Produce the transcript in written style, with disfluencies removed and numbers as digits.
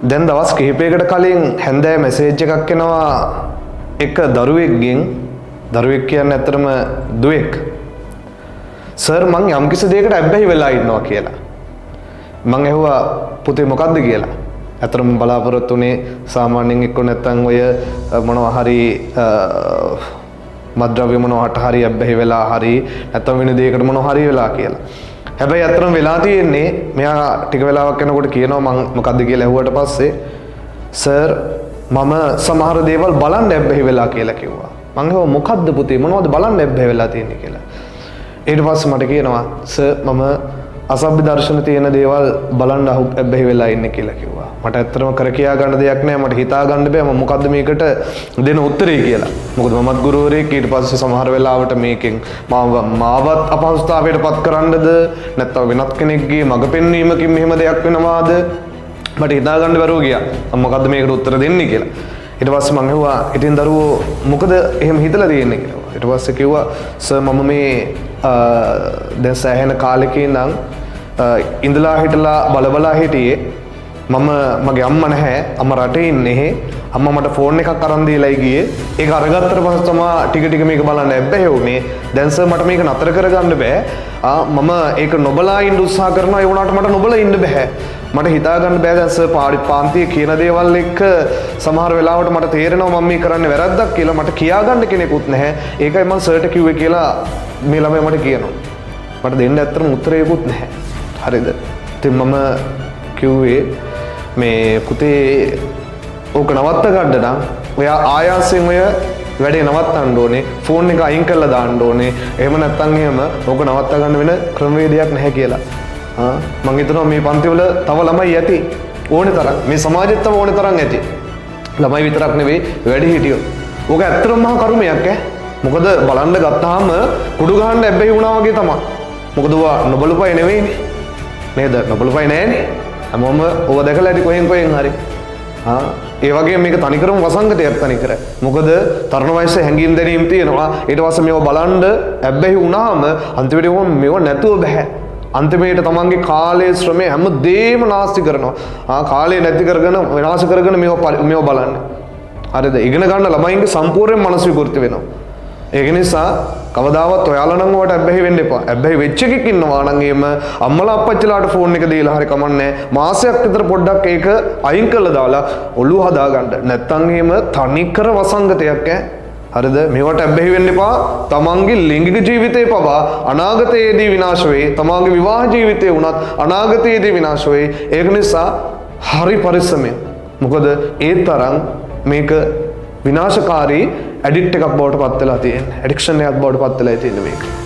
දැන් දවස් කිහිපයකට කලින් හැන්දෑ මැසේජ් එකක් එනවා එක දරුවෙක්ගෙන්. දරුවෙක් කියන්නේ ඇත්තටම දුවෙක්. සර් මං යම්කිසි දෙයකට ඇබ්බැහි වෙලා ඉන්නවා කියලා. මං ඇහුවා පුතේ මොකද්ද කියලා. ඇත්තටම බලාපොරොත්තු වුණේ සාමාන්‍යයෙන් එක්ක නැත්තම් ඔය මොනවා හරි මද්ද්‍රව්‍ය මොනවාට හරි ඇබ්බැහි වෙලා හරි නැත්තම් වෙන දෙයකට මොනවා හරි වෙලා කියලා. හැබැයි අතරම වෙලා තියෙන්නේ මෙයා ටික වෙලාවක් යනකොට කියනවා මං මොකද්ද කියලා ඇහුවට පස්සේ සර් මම සමහර දේවල් බලන්න ඇබ්බැහි වෙලා කියලා කිව්වා. මං ඇහුවා මොකද්ද පුතේ මොනවද බලන්න ඇබ්බැහි වෙලා තියෙන්නේ කියලා. ඊට පස්සේ මට කියනවා සර් මම අසභ්‍ය දර්ශන තියෙන දේවල් බලන්න ඇබ්බැහි වෙලා ඉන්නේ කියලා කිව්වා. මට ඇත්තටම කර කියා ගන්න දෙයක් නැහැ. මට හිතා ගන්න බෑ මම මොකද්ද මේකට දෙන උත්තරේ කියලා. මොකද මමත් ගුරුවරයෙක්. ඊට පස්සේ සමහර වෙලාවට මේකෙන් මාවත් අපහසුතාවයට පත් කරන්නද නැත්නම් වෙනත් කෙනෙක්ගේ මඟ පෙන්වීමකින් මෙහෙම දෙයක් වෙනවාද මට හිතා ගන්න බැරුව ගියා. මම මොකද්ද මේකට උත්තර දෙන්නේ කියලා. ඊට පස්සේ මම ඇහුවා ඉතින් දරුවෝ මොකද එහෙම හිතලා තියෙන්නේ කියලා. ඊට පස්සේ කිව්වා සර් මම මේ දැන් සෑහෙන කාලෙකින් ඉඳන් ඉඳලා හිටලා බලබලා හිටියේ මම මගේ අම්මා නැහැ අම්මා රටේ ඉන්නේ අම්මා මට ෆෝන් එකක් අරන් දීලායි ගියේ ඒක අරගත්තට පස්සේ තමයි ටික ටික මේක බලන්න ඇබ්බැහි වුනේ දැන් සර් මට මේක නතර කරගන්න බෑ මම ඒක නොබලා ඉන්න උත්සාහ කරනවා ඒ වුණාට මට නොබලා ඉන්න බෑ මට හිතා ගන්න බෑ දැන් සර් පාන්තියේ කියන දේවල් එක්ක සමහර වෙලාවට මට තේරෙනවා මම මේ කරන්නේ වැරද්දක් කියලා මට කියා ගන්න කෙනෙකුත් නැහැ ඒකයි මම සර්ට කිව්වේ කියලා මේ ළමයා මට කියනවා මට දෙන්න ඇත්තටම උත්තරයකුත් නැහැ හරිද ඉතින් මම කිව්වේ මේ පුතේ ඕක නවත්ත ගන්න නම් ඔයා ආයාසයෙන් ඔය වැඩේ නවත්තන්න ඕනේ ෆෝන් එක අයින් කරලා දාන්න ඕනේ එහෙම නැත්නම් එහෙම ඕක නවත්ත ගන්න වෙන ක්‍රමවේදයක් නැහැ කියලා මම හිතනවා මේ පන්තිවල තව ළමයි ඇති ඕනේ තරම් මේ සමාජෙත් තව ඕනේ තරම් ඇති ළමයි විතරක් නෙවෙයි වැඩිහිටියෝ ඕක ඇත්තටම මහා කරුමයක් මොකද බලන්න ගත්තාම කුඩු ගහන්න ඇබ්බැහි වුණා වගේ තමයි මොකද ඔයා නොබලපයි නෙවෙයිනේ නේද නොබලපයි නෑනේ හැමෝම ඕව දැකලා ඇති කොහෙන් හරි ඒ වගේ මේක තනිකරම වසංගතයක් තනිකර මොකද තරුණ වයසේ හැංගීම් දැනීම් තියෙනවා ඊට පස්සේ මේව බලන්න ඇබ්බැහි වුණාම අන්තිමට මේව නැතුව බෑ අන්තිමේට තමන්ගේ කාලයේ ශ්‍රමය හැමදේම නාස්ති කරනවා කාලය නැති කරගෙන විනාශ කරගෙන මේව බලන්න හරිද ඉගෙන ගන්න ළමයින්ගේ සම්පූර්ණ මනස විකෘති වෙනවා ඒක නිසා කවදාවත් ඔයාලා නම් ඔයාට ඇබ්බැහි වෙන්න එපා ඇබ්බැහි වෙච්ච එකෙක් ඉන්නවා නම් එහෙම අම්මලා අප්පච්චිලාට ෆෝන් එක දීලා හරි කමන්නේ මාසයක් විතර පොඩ්ඩක් ඒක අයින් කරලා දාලා ඔළුව හදා ගන්න නැත්තම් එහෙම තනිකර වසංගතයක් හරිද මේවට ඇබ්බැහි වෙන්න එපා තමන්ගේ ලිංගික ජීවිතේ පවා අනාගතයේදී විනාශ වෙයි තමන්ගේ විවාහ ජීවිතේ වුණත් අනාගතයේදී විනාශ වෙයි ඒක නිසා හරි පරිස්සමෙන් මොකද ඒ තරම් මේක විනාශකාරී ඇඩික්ට් එකක් බවට පත් වෙලා තියෙන්නේ ඇඩික්ෂන් එකක් බවට පත් වෙලා තියෙන්නේ මේක